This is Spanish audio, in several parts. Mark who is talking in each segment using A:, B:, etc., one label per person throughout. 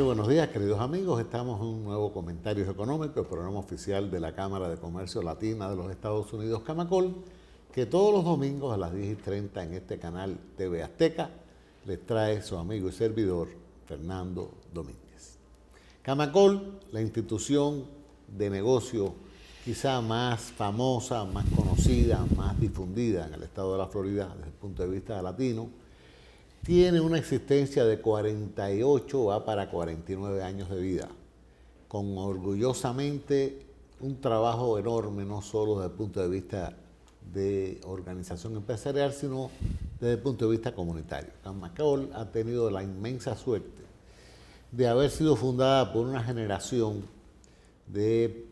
A: buenos días, queridos amigos. Estamos en un nuevo Comentarios Económicos, el programa oficial de la Cámara de Comercio Latina de los Estados Unidos, Camacol, que todos los domingos a las 10:30 en este canal TV Azteca les trae su amigo y servidor, Fernando Domínguez. Camacol, la institución de negocio quizá más famosa, más conocida, más difundida en el estado de la Florida desde el punto de vista latino, tiene una existencia de 48, va para 49 años de vida, con orgullosamente un trabajo enorme, no solo desde el punto de vista de organización empresarial, sino desde el punto de vista comunitario. Camacol ha tenido la inmensa suerte de haber sido fundada por una generación de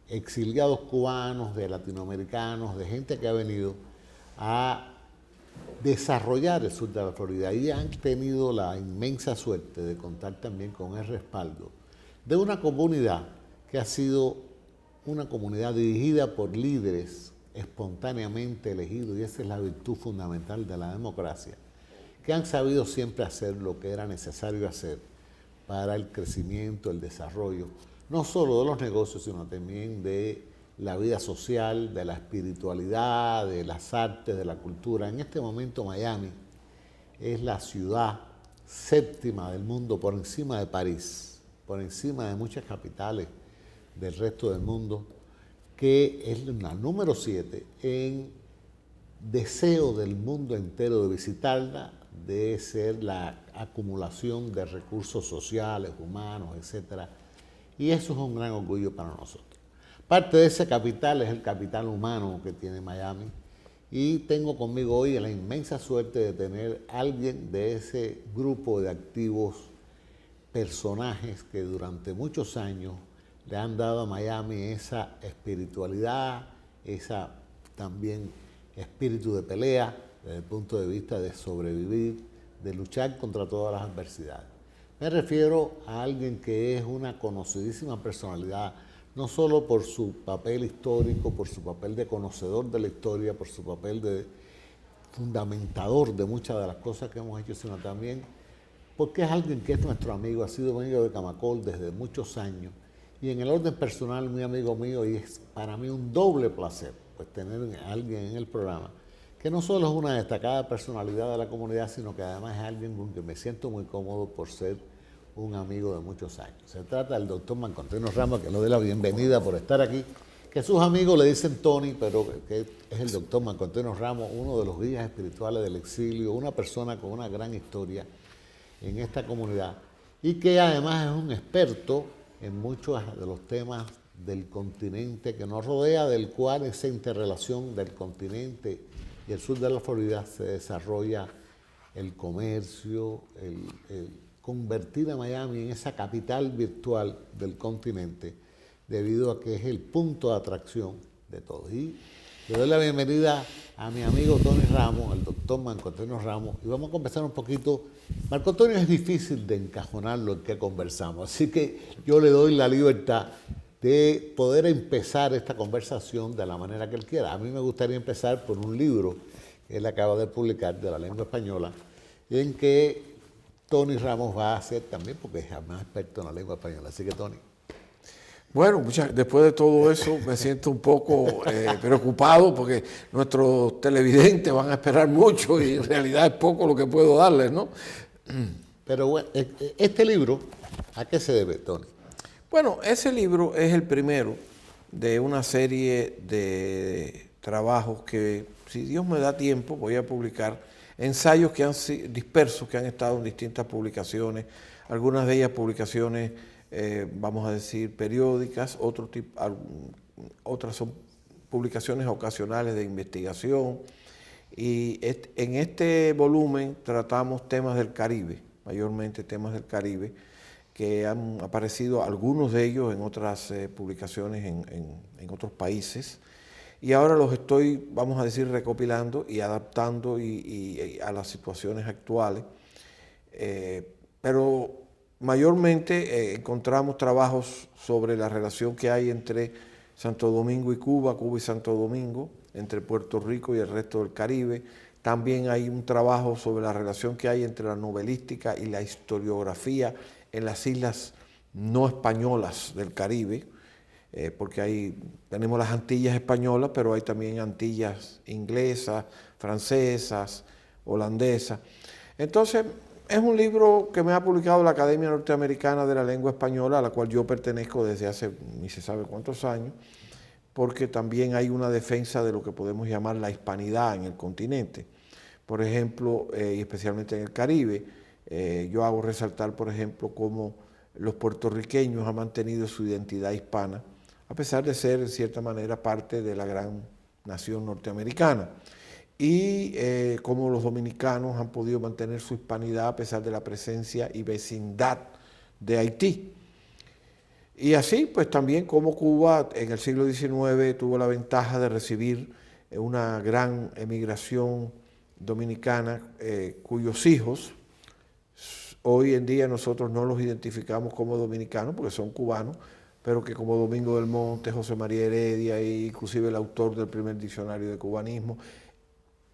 A: exiliados cubanos, de latinoamericanos, de gente que ha venido a desarrollar el sur de la Florida y han tenido la inmensa suerte de contar también con el respaldo de una comunidad que ha sido una comunidad dirigida por líderes espontáneamente elegidos, y esa es la virtud fundamental de la democracia, que han sabido siempre hacer lo que era necesario hacer para el crecimiento, el desarrollo, no solo de los negocios, sino también de la vida social, de la espiritualidad, de las artes, de la cultura. En este momento Miami es la ciudad séptima del mundo, por encima de París, por encima de muchas capitales del resto del mundo, que es la número 7 en deseo del mundo entero de visitarla, de ser la acumulación de recursos sociales, humanos, etc. Y eso es un gran orgullo para nosotros. Parte de ese capital es el capital humano que tiene Miami, y tengo conmigo hoy la inmensa suerte de tener a alguien de ese grupo de activos personajes que durante muchos años le han dado a Miami esa espiritualidad, esa también espíritu de pelea desde el punto de vista de sobrevivir, de luchar contra todas las adversidades. Me refiero a alguien que es una conocidísima personalidad, no solo por su papel histórico, por su papel de conocedor de la historia, por su papel de fundamentador de muchas de las cosas que hemos hecho, sino también porque es alguien que es nuestro amigo, ha sido amigo de Camacol desde muchos años, y en el orden personal muy amigo mío, y es para mí un doble placer pues tener a alguien en el programa que no solo es una destacada personalidad de la comunidad, sino que además es alguien con quien me siento muy cómodo por ser un amigo de muchos años. Se trata del doctor Marco Antonio Ramos, que le doy la bienvenida por estar aquí, que sus amigos le dicen Tony, pero que es el doctor Marco Antonio Ramos, uno de los guías espirituales del exilio, una persona con una gran historia en esta comunidad, y que además es un experto en muchos de los temas del continente que nos rodea, del cual esa interrelación del continente y el sur de la Florida se desarrolla el comercio, el convertir a Miami en esa capital virtual del continente, debido a que es el punto de atracción de todos. Y le doy la bienvenida a mi amigo Tony Ramos, al doctor Marco Antonio Ramos, y vamos a conversar un poquito. Marco Antonio es difícil de encajonarlo en qué conversamos, así que yo le doy la libertad de poder empezar esta conversación de la manera que él quiera. A mí me gustaría empezar por un libro que él acaba de publicar de la lengua española, en que Tony Ramos va a hacer también, porque es más experto en la lengua española. Así que, Tony.
B: Bueno, después de todo eso me siento un poco preocupado, porque nuestros televidentes van a esperar mucho y en realidad es poco lo que puedo darles, ¿no?
A: Pero bueno, este libro, ¿a qué se debe, Tony?
B: Bueno, ese libro es el primero de una serie de trabajos que, si Dios me da tiempo, voy a publicar. Ensayos que han sido dispersos, que han estado en distintas publicaciones, algunas de ellas publicaciones, vamos a decir, periódicas, otras son publicaciones ocasionales de investigación. Y en este volumen tratamos temas del Caribe, mayormente temas del Caribe, que han aparecido algunos de ellos en otras publicaciones en otros países. Y ahora los estoy, vamos a decir, recopilando y adaptando a las situaciones actuales. Pero mayormente encontramos trabajos sobre la relación que hay entre Santo Domingo y Cuba, Cuba y Santo Domingo, entre Puerto Rico y el resto del Caribe. También hay un trabajo sobre la relación que hay entre la novelística y la historiografía en las islas no españolas del Caribe, porque ahí tenemos las Antillas españolas, pero hay también Antillas inglesas, francesas, holandesas. Entonces, es un libro que me ha publicado la Academia Norteamericana de la Lengua Española, a la cual yo pertenezco desde hace ni se sabe cuántos años, porque también hay una defensa de lo que podemos llamar la hispanidad en el continente. Por ejemplo, y especialmente en el Caribe, yo hago resaltar, por ejemplo, cómo los puertorriqueños han mantenido su identidad hispana, a pesar de ser, en cierta manera, parte de la gran nación norteamericana. Y cómo los dominicanos han podido mantener su hispanidad a pesar de la presencia y vecindad de Haití. Y así, pues también como Cuba en el siglo XIX tuvo la ventaja de recibir una gran emigración dominicana, cuyos hijos, hoy en día nosotros no los identificamos como dominicanos porque son cubanos, pero que como Domingo del Monte, José María Heredia e inclusive el autor del primer diccionario de cubanismo,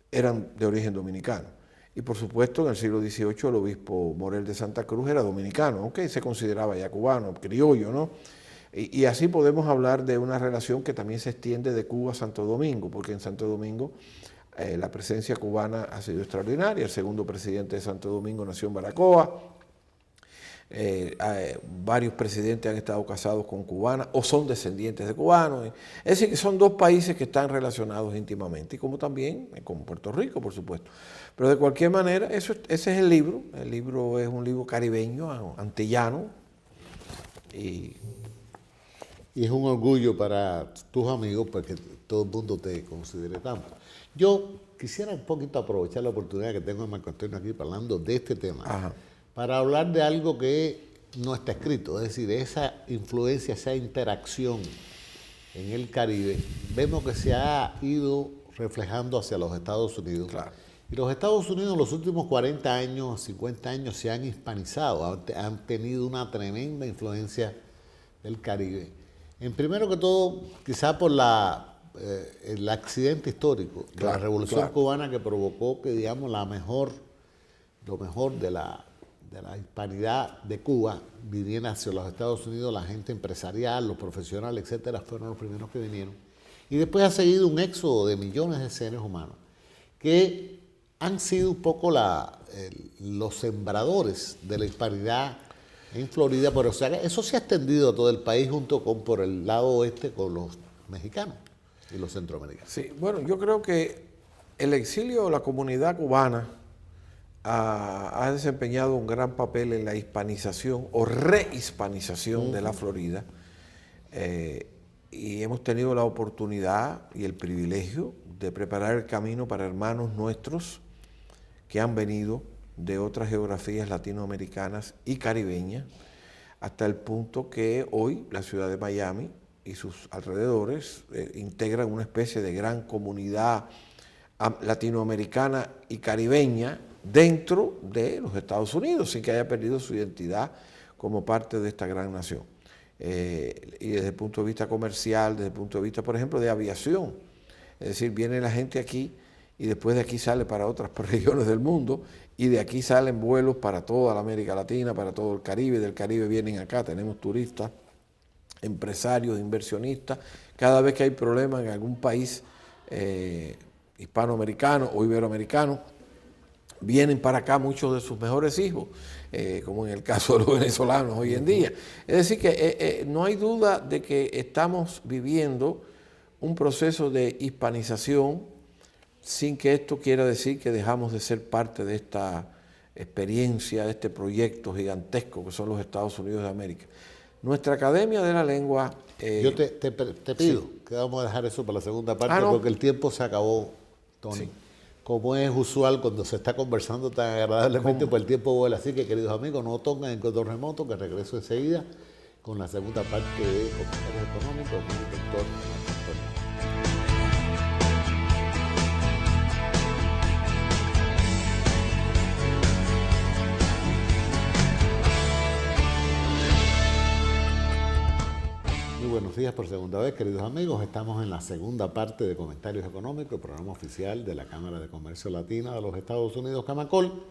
B: eran de origen dominicano. Y por supuesto en el siglo XVIII el obispo Morel de Santa Cruz era dominicano, aunque se consideraba ya cubano, criollo, ¿no? Y así podemos hablar de una relación que también se extiende de Cuba a Santo Domingo, porque en Santo Domingo la presencia cubana ha sido extraordinaria. El segundo presidente de Santo Domingo nació en Baracoa. Varios presidentes han estado casados con cubanas o son descendientes de cubanos. Es decir, que son dos países que están relacionados íntimamente, y como también con Puerto Rico, por supuesto. Pero de cualquier manera, ese es el libro. El libro es un libro caribeño, antillano. Y
A: es un orgullo para tus amigos porque todo el mundo te considere tanto. Yo quisiera un poquito aprovechar la oportunidad que tengo en Marco Antonio aquí hablando de este tema.
B: Ajá.
A: Para hablar de algo que no está escrito, es decir, esa influencia, esa interacción en el Caribe, vemos que se ha ido reflejando hacia los Estados Unidos.
B: Claro.
A: Y los Estados Unidos en los últimos 40 años, 50 años se han hispanizado, han tenido una tremenda influencia del Caribe. En primero que todo, quizá por el accidente histórico de la Revolución Cubana que provocó que, digamos, lo mejor de la hispanidad de Cuba viniera hacia los Estados Unidos, la gente empresarial, los profesionales, etcétera, fueron los primeros que vinieron. Y después ha seguido un éxodo de millones de seres humanos que han sido un poco los sembradores de la hispanidad en Florida, pero o sea, eso se ha extendido a todo el país junto con por el lado oeste con los mexicanos y los centroamericanos.
B: Sí, bueno, yo creo que el exilio de la comunidad cubana ha desempeñado un gran papel en la hispanización o rehispanización de la Florida, y hemos tenido la oportunidad y el privilegio de preparar el camino para hermanos nuestros que han venido de otras geografías latinoamericanas y caribeñas, hasta el punto que hoy la ciudad de Miami y sus alrededores integran una especie de gran comunidad latinoamericana y caribeña dentro de los Estados Unidos, sin que haya perdido su identidad como parte de esta gran nación. Y desde el punto de vista comercial, desde el punto de vista, por ejemplo, de aviación, es decir, viene la gente aquí y después de aquí sale para otras regiones del mundo, y de aquí salen vuelos para toda la América Latina, para todo el Caribe, del Caribe vienen acá, tenemos turistas, empresarios, inversionistas. Cada vez que hay problemas en algún país hispanoamericano o iberoamericano, vienen para acá muchos de sus mejores hijos, como en el caso de los venezolanos hoy en día. Es decir, que no hay duda de que estamos viviendo un proceso de hispanización, sin que esto quiera decir que dejamos de ser parte de esta experiencia, de este proyecto gigantesco que son los Estados Unidos de América. Nuestra Academia de la Lengua...
A: Yo te pido que vamos a dejar eso para la segunda parte, porque el tiempo se acabó, Tony. Sí. Como es usual cuando se está conversando tan agradablemente, pues el tiempo vuela. Así que, queridos amigos, no toquen el control remoto, que regreso enseguida con la segunda parte de Comentarios Económicos con el doctor Antonio. Buenos días por segunda vez, queridos amigos. Estamos en la segunda parte de Comentarios Económicos, el programa oficial de la Cámara de Comercio Latina de los Estados Unidos, Camacol,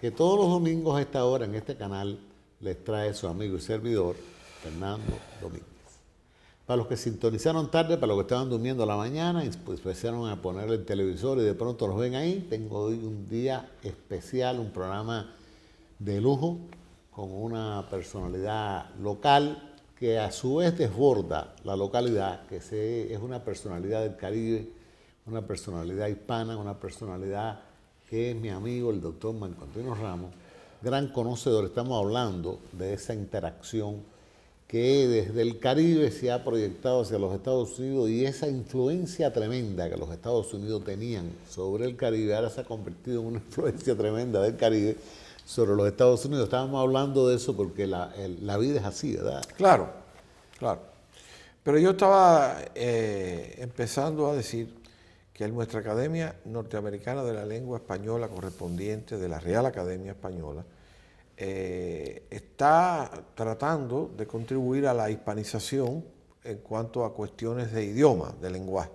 A: que todos los domingos a esta hora en este canal les trae su amigo y servidor, Fernando Domínguez. Para los que sintonizaron tarde, para los que estaban durmiendo a la mañana, y pues empezaron a poner el televisor y de pronto los ven ahí, tengo hoy un día especial, un programa de lujo con una personalidad local que a su vez desborda la localidad, que es una personalidad del Caribe, una personalidad hispana, una personalidad que es mi amigo, el doctor Marco Antonio Ramos, gran conocedor. Estamos hablando de esa interacción que desde el Caribe se ha proyectado hacia los Estados Unidos y esa influencia tremenda que los Estados Unidos tenían sobre el Caribe, ahora se ha convertido en una influencia tremenda del Caribe sobre los Estados Unidos. Estábamos hablando de eso porque la vida es así, ¿verdad?
B: Claro, claro. Pero yo estaba empezando a decir que nuestra Academia Norteamericana de la Lengua Española, correspondiente de la Real Academia Española, está tratando de contribuir a la hispanización en cuanto a cuestiones de idioma, de lenguaje.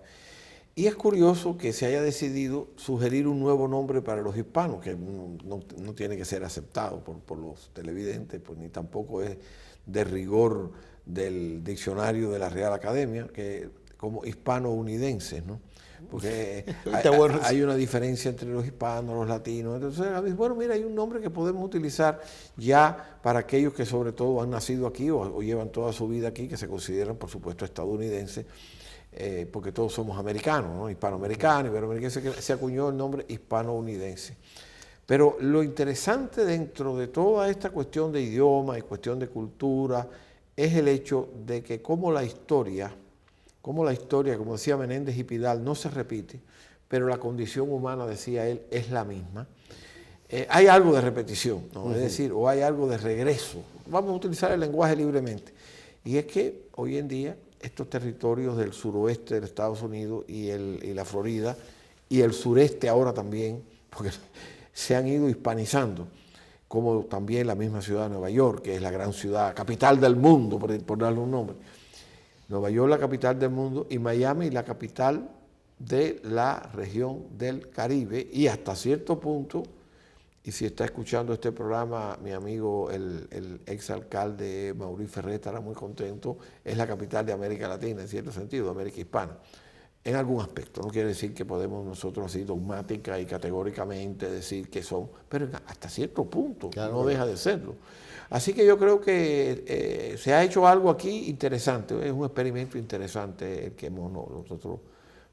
B: Y es curioso que se haya decidido sugerir un nuevo nombre para los hispanos, que no tiene que ser aceptado por los televidentes, pues ni tampoco es de rigor del diccionario de la Real Academia, que como hispano-unidenses, ¿no? Porque hay una diferencia entre los hispanos, los latinos. Entonces, bueno, mira, hay un nombre que podemos utilizar ya para aquellos que sobre todo han nacido aquí o llevan toda su vida aquí, que se consideran, por supuesto, estadounidenses, porque todos somos americanos, ¿no? Hispanoamericanos, iberoamericanos, se acuñó el nombre hispano-unidense. Pero lo interesante dentro de toda esta cuestión de idioma y cuestión de cultura es el hecho de que como la historia, como decía Menéndez y Pidal, no se repite, pero la condición humana, decía él, es la misma. Hay algo de repetición, ¿no? Es decir, o hay algo de regreso. Vamos a utilizar el lenguaje libremente. Y es que hoy en día estos territorios del suroeste de Estados Unidos y la Florida, y el sureste ahora también, porque se han ido hispanizando, como también la misma ciudad de Nueva York, que es la gran ciudad, capital del mundo, por darle un nombre. Nueva York, la capital del mundo, y Miami, la capital de la región del Caribe, y hasta cierto punto, y si está escuchando este programa, mi amigo, el exalcalde Mauricio Ferrer estará muy contento, es la capital de América Latina, en cierto sentido, América Hispana, en algún aspecto. No quiere decir que podemos nosotros así dogmática y categóricamente decir que son, pero hasta cierto punto, claro, no deja de serlo. Así que yo creo que se ha hecho algo aquí interesante, es un experimento interesante el que hemos nosotros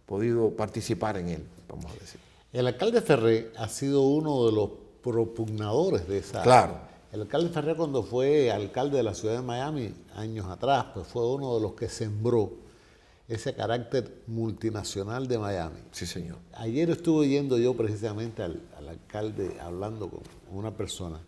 B: podido participar en él, vamos a decir.
A: El alcalde Ferrer ha sido uno de los propugnadores de esa...
B: Claro.
A: El alcalde Ferrer, cuando fue alcalde de la ciudad de Miami años atrás, pues fue uno de los que sembró ese carácter multinacional de Miami.
B: Sí, señor.
A: Ayer estuve yendo yo precisamente al alcalde hablando con una persona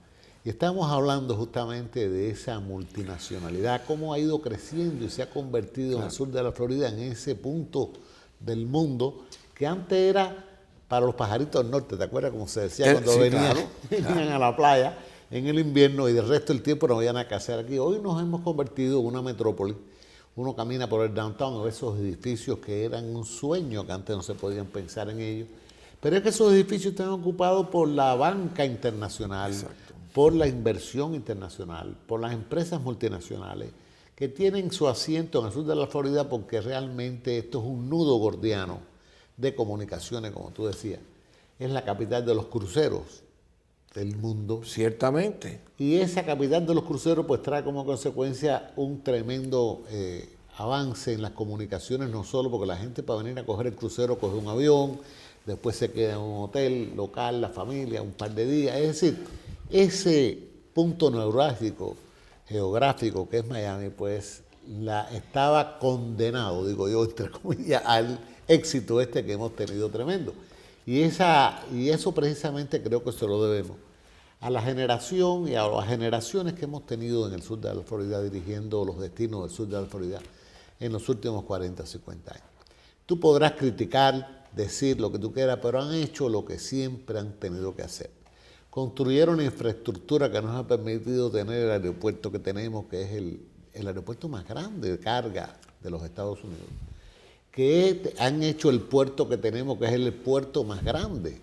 A: y estábamos hablando justamente de esa multinacionalidad, cómo ha ido creciendo y se ha convertido en el sur de la Florida en ese punto del mundo que antes era para los pajaritos del norte. ¿Te acuerdas cómo se decía cuando venían a la playa en el invierno y del resto del tiempo no había nada que hacer aquí? Hoy nos hemos convertido en una metrópoli. Uno camina por el downtown, ve esos edificios que eran un sueño, que antes no se podían pensar en ellos. Pero es que esos edificios están ocupados por la banca internacional, exacto, por la inversión internacional, por las empresas multinacionales que tienen su asiento en el sur de la Florida porque realmente esto es un nudo gordiano de comunicaciones, como tú decías. Es la capital de los cruceros del mundo.
B: Ciertamente.
A: Y esa capital de los cruceros pues trae como consecuencia un tremendo avance en las comunicaciones, no solo porque la gente para venir a coger el crucero coge un avión, después se queda en un hotel local, la familia, un par de días. Es decir, ese punto neurálgico geográfico que es Miami, pues estaba condenado, digo yo, entre comillas, al éxito que hemos tenido tremendo. Y eso precisamente creo que se lo debemos a la generación y a las generaciones que hemos tenido en el sur de la Florida dirigiendo los destinos del sur de la Florida en los últimos 40, 50 años. Tú podrás criticar, decir lo que tú quieras, pero han hecho lo que siempre han tenido que hacer. Construyeron una infraestructura que nos ha permitido tener el aeropuerto que tenemos, que es el aeropuerto más grande de carga de los Estados Unidos, que han hecho el puerto que tenemos, que es el puerto más grande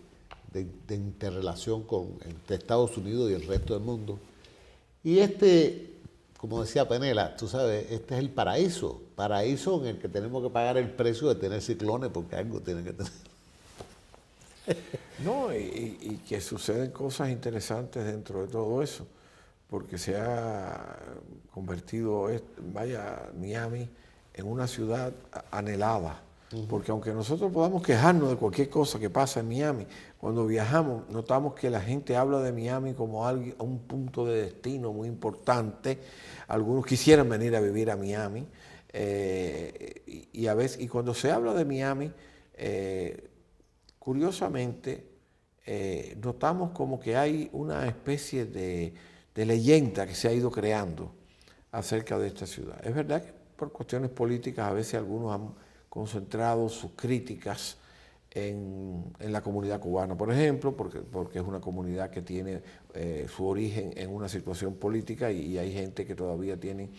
A: de interrelación entre Estados Unidos y el resto del mundo. Y como decía Penela, tú sabes, este es el paraíso en el que tenemos que pagar el precio de tener ciclones, porque algo tiene que tener.
B: No, y que suceden cosas interesantes dentro de todo eso, porque se ha convertido, Miami en una ciudad anhelada. Porque aunque nosotros podamos quejarnos de cualquier cosa que pasa en Miami, cuando viajamos notamos que la gente habla de Miami como un punto de destino muy importante. Algunos quisieran venir a vivir a Miami. Y cuando se habla de Miami, curiosamente, notamos como que hay una especie de leyenda que se ha ido creando acerca de esta ciudad. Es verdad que por cuestiones políticas a veces algunos han concentrado sus críticas en la comunidad cubana, por ejemplo, porque es una comunidad que tiene su origen en una situación política y hay gente que todavía tiene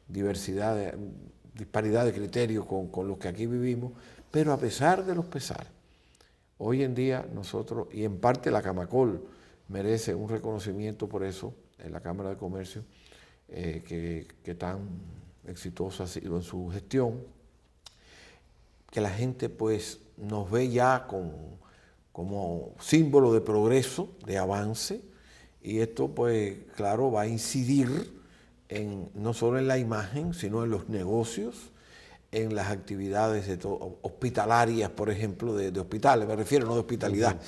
B: disparidad de criterios con los que aquí vivimos, pero a pesar de los pesares, hoy en día nosotros, y en parte la Camacol merece un reconocimiento por eso, en la Cámara de Comercio, que tan exitosa ha sido en su gestión, que la gente pues nos ve ya como símbolo de progreso, de avance, y esto pues claro va a incidir no solo en la imagen, sino en los negocios, en las actividades hospitalarias, por ejemplo, de hospitales, me refiero, no de hospitalidad.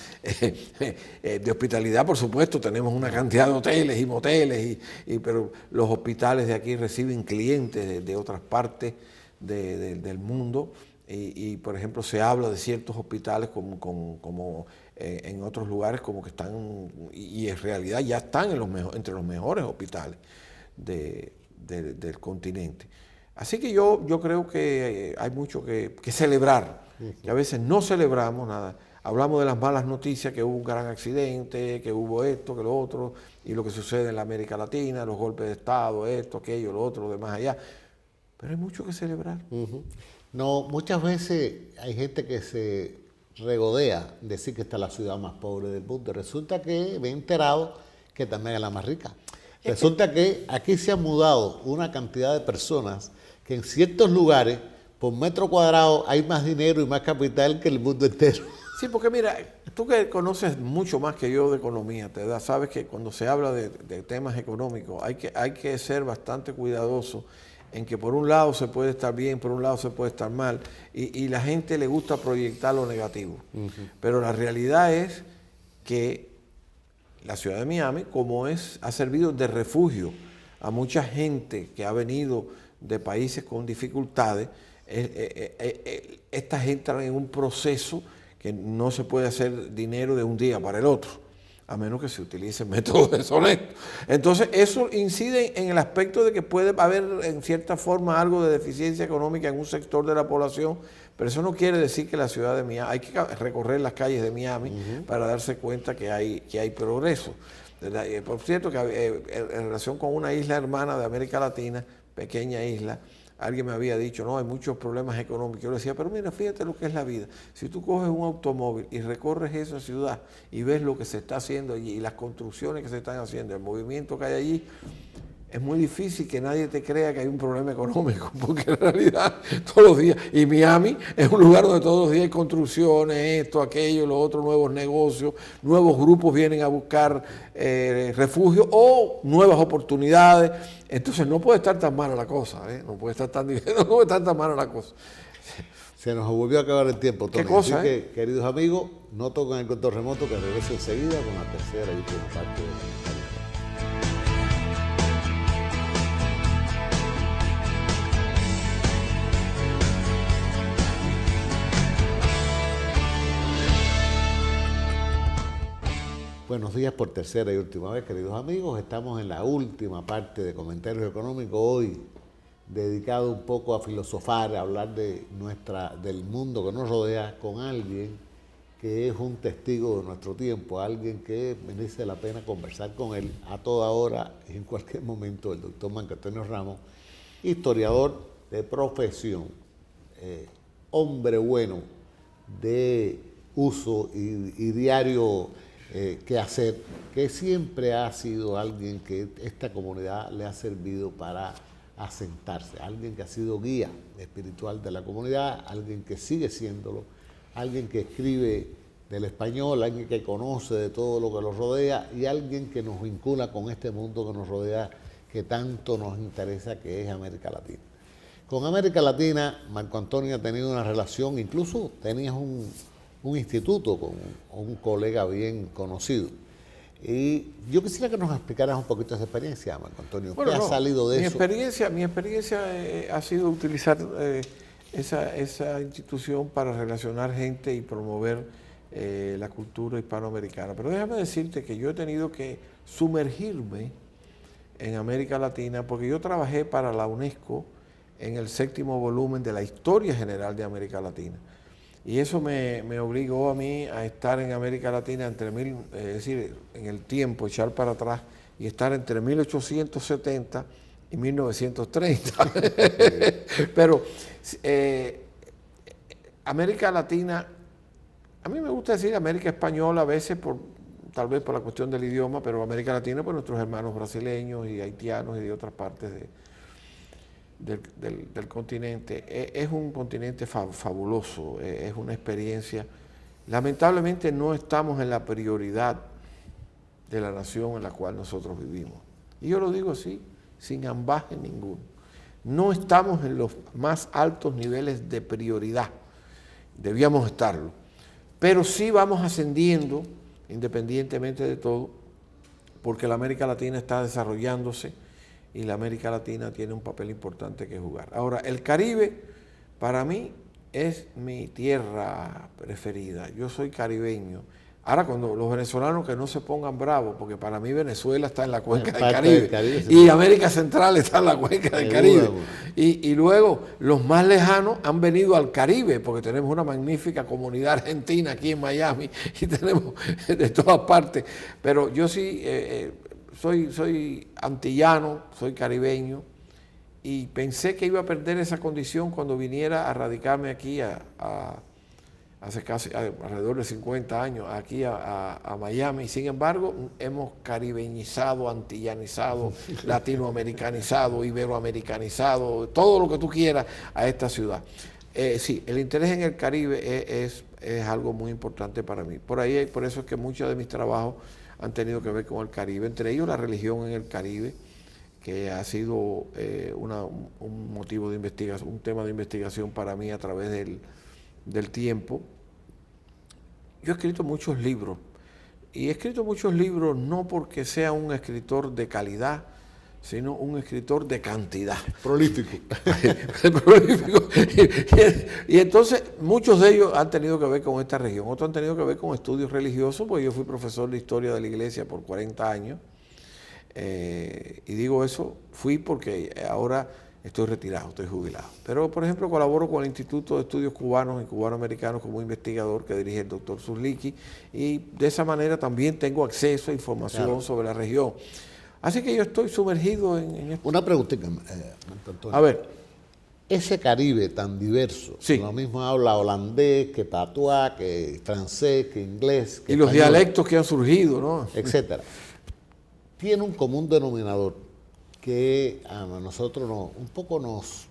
B: De hospitalidad, por supuesto, tenemos una cantidad de hoteles y moteles, pero los hospitales de aquí reciben clientes de otras partes del mundo. Por ejemplo, se habla de ciertos hospitales como en otros lugares como que están, y en realidad ya están entre los mejores hospitales del continente. Así que yo creo que hay mucho que celebrar, que a veces no celebramos nada. Hablamos de las malas noticias, que hubo un gran accidente, que hubo esto, que lo otro, y lo que sucede en la América Latina, los golpes de Estado, esto, aquello, lo otro, lo demás allá. Pero hay mucho que celebrar.
A: No, muchas veces hay gente que se regodea decir que esta es la ciudad más pobre del mundo. Resulta que me he enterado que también es la más rica. Resulta que aquí se han mudado una cantidad de personas que en ciertos lugares, por metro cuadrado, hay más dinero y más capital que el mundo entero.
B: Sí, porque mira, tú que conoces mucho más que yo de economía, sabes que cuando se habla de temas económicos hay que ser bastante cuidadoso en que por un lado se puede estar bien, por un lado se puede estar mal, y la gente le gusta proyectar lo negativo. Pero la realidad es que la ciudad de Miami, ha servido de refugio a mucha gente que ha venido de países con dificultades, esta gente entra en un proceso que no se puede hacer dinero de un día para el otro, a menos que se utilicen métodos deshonestos. Entonces, eso incide en el aspecto de que puede haber, en cierta forma, algo de deficiencia económica en un sector de la población, pero eso no quiere decir que la ciudad de Miami, hay que recorrer las calles de Miami para darse cuenta que hay progreso. Por cierto, que en relación con una isla hermana de América Latina, pequeña isla, alguien me había dicho, no, hay muchos problemas económicos. Yo le decía, pero mira, fíjate lo que es la vida. Si tú coges un automóvil y recorres esa ciudad y ves lo que se está haciendo allí y las construcciones que se están haciendo, el movimiento que hay allí, es muy difícil que nadie te crea que hay un problema económico, porque en realidad todos los días, y Miami es un lugar donde todos los días hay construcciones, esto, aquello, lo otro, nuevos negocios, nuevos grupos vienen a buscar refugio o nuevas oportunidades. Entonces no puede estar tan mala la cosa, no puede estar tan mala la cosa.
A: Se nos volvió a acabar el tiempo, Tony.
B: ¿Qué cosa,
A: Así que, queridos amigos, no toquen el control remoto, que regrese enseguida con la tercera y última parte de la Buenos días por tercera y última vez, queridos amigos. Estamos en la última parte de Comentarios Económicos, hoy dedicado un poco a filosofar, a hablar del mundo que nos rodea con alguien que es un testigo de nuestro tiempo, alguien que merece la pena conversar con él a toda hora y en cualquier momento, el doctor Marco Antonio Ramos, historiador de profesión, hombre bueno de uso y diario que hacer, que siempre ha sido alguien que esta comunidad le ha servido para asentarse, alguien que ha sido guía espiritual de la comunidad, alguien que sigue siéndolo, alguien que escribe del español, alguien que conoce de todo lo que lo rodea y alguien que nos vincula con este mundo que nos rodea, que tanto nos interesa, que es América Latina. Con América Latina, Marco Antonio ha tenido una relación, incluso tenías un instituto con un colega bien conocido. Y yo quisiera que nos explicaras un poquito esa experiencia, Marco Antonio.
B: Bueno,
A: ¿Qué ha salido de eso?
B: Mi experiencia ha sido utilizar esa institución para relacionar gente y promover la cultura hispanoamericana. Pero déjame decirte que yo he tenido que sumergirme en América Latina porque yo trabajé para la UNESCO en el 7º volumen de la Historia General de América Latina. Y eso me obligó a mí a estar en América Latina es decir, en el tiempo, echar para atrás y estar entre 1870 y 1930. Pero América Latina, a mí me gusta decir América Española a veces, tal vez por la cuestión del idioma, pero América Latina por nuestros hermanos brasileños y haitianos y de otras partes del continente. Es un continente fabuloso, es una experiencia. Lamentablemente no estamos en la prioridad de la nación en la cual nosotros vivimos. Y yo lo digo así, sin ambaje ninguno. No estamos en los más altos niveles de prioridad, debíamos estarlo, pero sí vamos ascendiendo independientemente de todo, porque la América Latina está desarrollándose y la América Latina tiene un papel importante que jugar. Ahora, el Caribe para mí es mi tierra preferida. Yo soy caribeño. Ahora, cuando los venezolanos que no se pongan bravos, porque para mí Venezuela está en la cuenca del Caribe, y América Central está en la cuenca del Caribe. Y luego los más lejanos han venido al Caribe, porque tenemos una magnífica comunidad argentina aquí en Miami y tenemos de todas partes. Pero yo sí soy antillano, soy caribeño, y pensé que iba a perder esa condición cuando viniera a radicarme aquí hace casi alrededor de 50 años, aquí a Miami. Sin embargo, hemos caribeñizado, antillanizado, latinoamericanizado, iberoamericanizado, todo lo que tú quieras a esta ciudad. Sí, el interés en el Caribe es algo muy importante para mí. Por eso es que muchos de mis trabajos han tenido que ver con el Caribe, entre ellos la religión en el Caribe, que ha sido un motivo de investigación, un tema de investigación para mí a través del tiempo. Yo he escrito muchos libros, y he escrito muchos libros no porque sea un escritor de calidad, sino un escritor de cantidad.
A: Prolífico.
B: Prolífico. Y entonces muchos de ellos han tenido que ver con esta región, otros han tenido que ver con estudios religiosos, porque yo fui profesor de historia de la iglesia por 40 años, y digo eso, fui porque ahora estoy retirado, estoy jubilado. Pero, por ejemplo, colaboro con el Instituto de Estudios Cubanos y Cubanoamericanos como investigador que dirige el doctor Zurliki, y de esa manera también tengo acceso a información sobre la región. Así que yo estoy sumergido en esto.
A: Una preguntita, Marco Antonio.
B: A ver.
A: Ese Caribe tan diverso,
B: sí,
A: lo mismo habla holandés, que patuá, que francés, que inglés, que
B: y los
A: español,
B: dialectos que han surgido, ¿no?
A: Etcétera. Tiene un común denominador que a nosotros un poco nos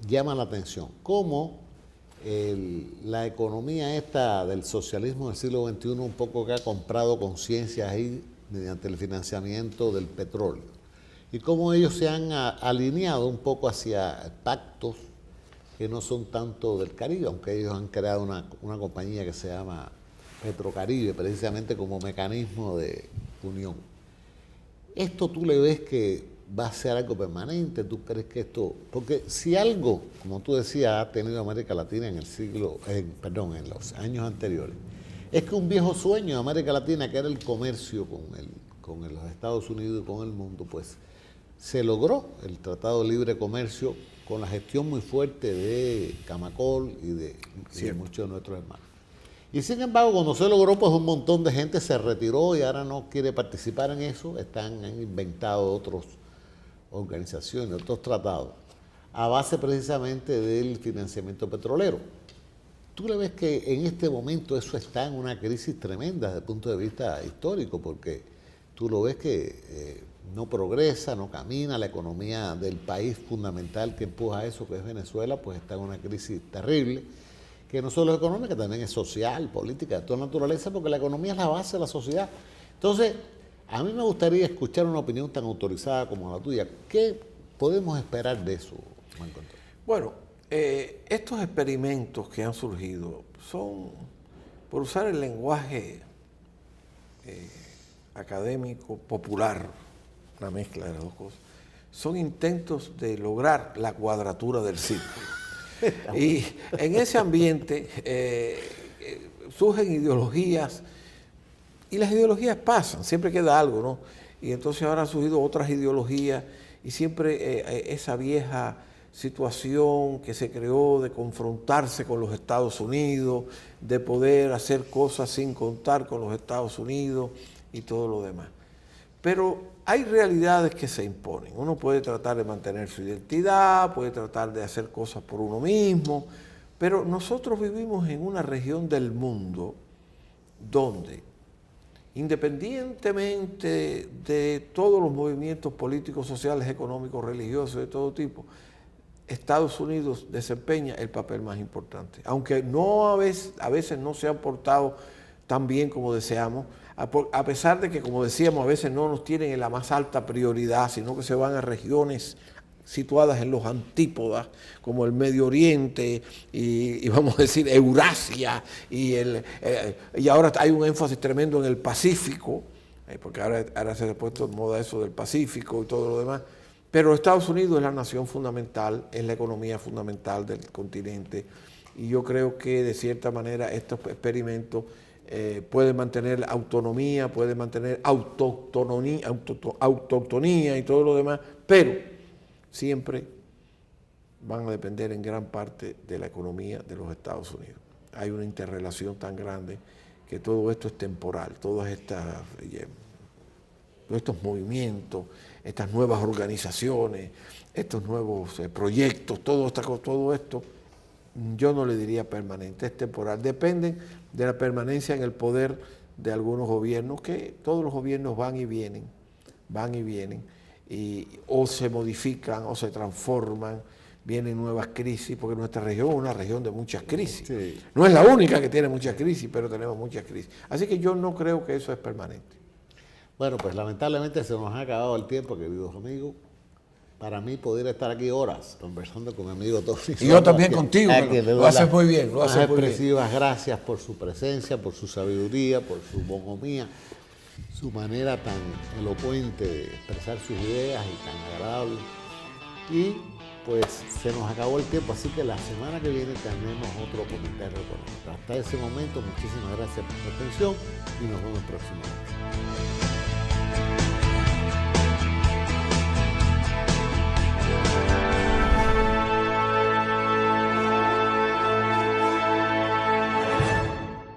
A: llama la atención. Cómo la economía esta del socialismo del siglo XXI un poco que ha comprado conciencias ahí mediante el financiamiento del petróleo. Y cómo ellos se han alineado un poco hacia pactos que no son tanto del Caribe, aunque ellos han creado una compañía que se llama Petrocaribe, precisamente como mecanismo de unión. ¿Esto tú le ves que va a ser algo permanente? ¿Tú crees que esto...? Porque si algo, como tú decías, ha tenido América Latina en los años anteriores, es que un viejo sueño de América Latina, que era el comercio con los Estados Unidos y con el mundo, pues se logró el Tratado de Libre Comercio con la gestión muy fuerte de Camacol y de muchos de nuestros hermanos. Y sin embargo, cuando se logró, pues un montón de gente se retiró y ahora no quiere participar en eso. Han inventado otras organizaciones, otros tratados, a base precisamente del financiamiento petrolero. tú le ves que en este momento eso está en una crisis tremenda desde el punto de vista histórico, porque tú lo ves que no progresa, no camina, la economía del país fundamental que empuja eso, que es Venezuela, pues está en una crisis terrible, que no solo es económica, también es social, política, de toda naturaleza, porque la economía es la base de la sociedad. Entonces, a mí me gustaría escuchar una opinión tan autorizada como la tuya. ¿Qué podemos esperar de eso, Marco Antonio?
B: Bueno, estos experimentos que han surgido son, por usar el lenguaje académico, popular, una mezcla de las dos cosas, son intentos de lograr la cuadratura del círculo. Y en ese ambiente surgen ideologías, y las ideologías pasan, siempre queda algo, ¿no? Y entonces ahora han surgido otras ideologías, y siempre esa vieja situación que se creó de confrontarse con los Estados Unidos, de poder hacer cosas sin contar con los Estados Unidos y todo lo demás. Pero hay realidades que se imponen. Uno puede tratar de mantener su identidad, puede tratar de hacer cosas por uno mismo, pero nosotros vivimos en una región del mundo donde, independientemente de todos los movimientos políticos, sociales, económicos, religiosos, de todo tipo, Estados Unidos desempeña el papel más importante. Aunque no a veces no se han portado tan bien como deseamos, a pesar de que, como decíamos, a veces no nos tienen en la más alta prioridad, sino que se van a regiones situadas en los antípodas, como el Medio Oriente y vamos a decir Eurasia, y ahora hay un énfasis tremendo en el Pacífico, porque ahora se ha puesto en moda eso del Pacífico y todo lo demás. Pero Estados Unidos es la nación fundamental, es la economía fundamental del continente, y yo creo que de cierta manera estos experimentos pueden mantener autonomía, pueden mantener autoctonía y todo lo demás, pero siempre van a depender en gran parte de la economía de los Estados Unidos. Hay una interrelación tan grande que todo esto es temporal, todos estos movimientos, estas nuevas organizaciones, estos nuevos proyectos, todo esto, yo no le diría permanente, es temporal. Dependen de la permanencia en el poder de algunos gobiernos, que todos los gobiernos van y vienen, o se modifican o se transforman, vienen nuevas crisis, porque nuestra región es una región de muchas crisis. Sí. No es la única que tiene muchas crisis, pero tenemos muchas crisis. Así que yo no creo que eso es permanente.
A: Bueno, pues lamentablemente se nos ha acabado el tiempo, queridos amigos. Para mí poder estar aquí horas conversando con mi amigo Tony.
B: Y yo también contigo, lo haces muy bien, lo haces muy bien.
A: Gracias por su presencia, por su sabiduría, por su bonhomía, su manera tan elocuente de expresar sus ideas y tan agradable. Y pues se nos acabó el tiempo, así que la semana que viene tenemos otro comentario económico. Hasta ese momento, muchísimas gracias por su atención y nos vemos próximamente.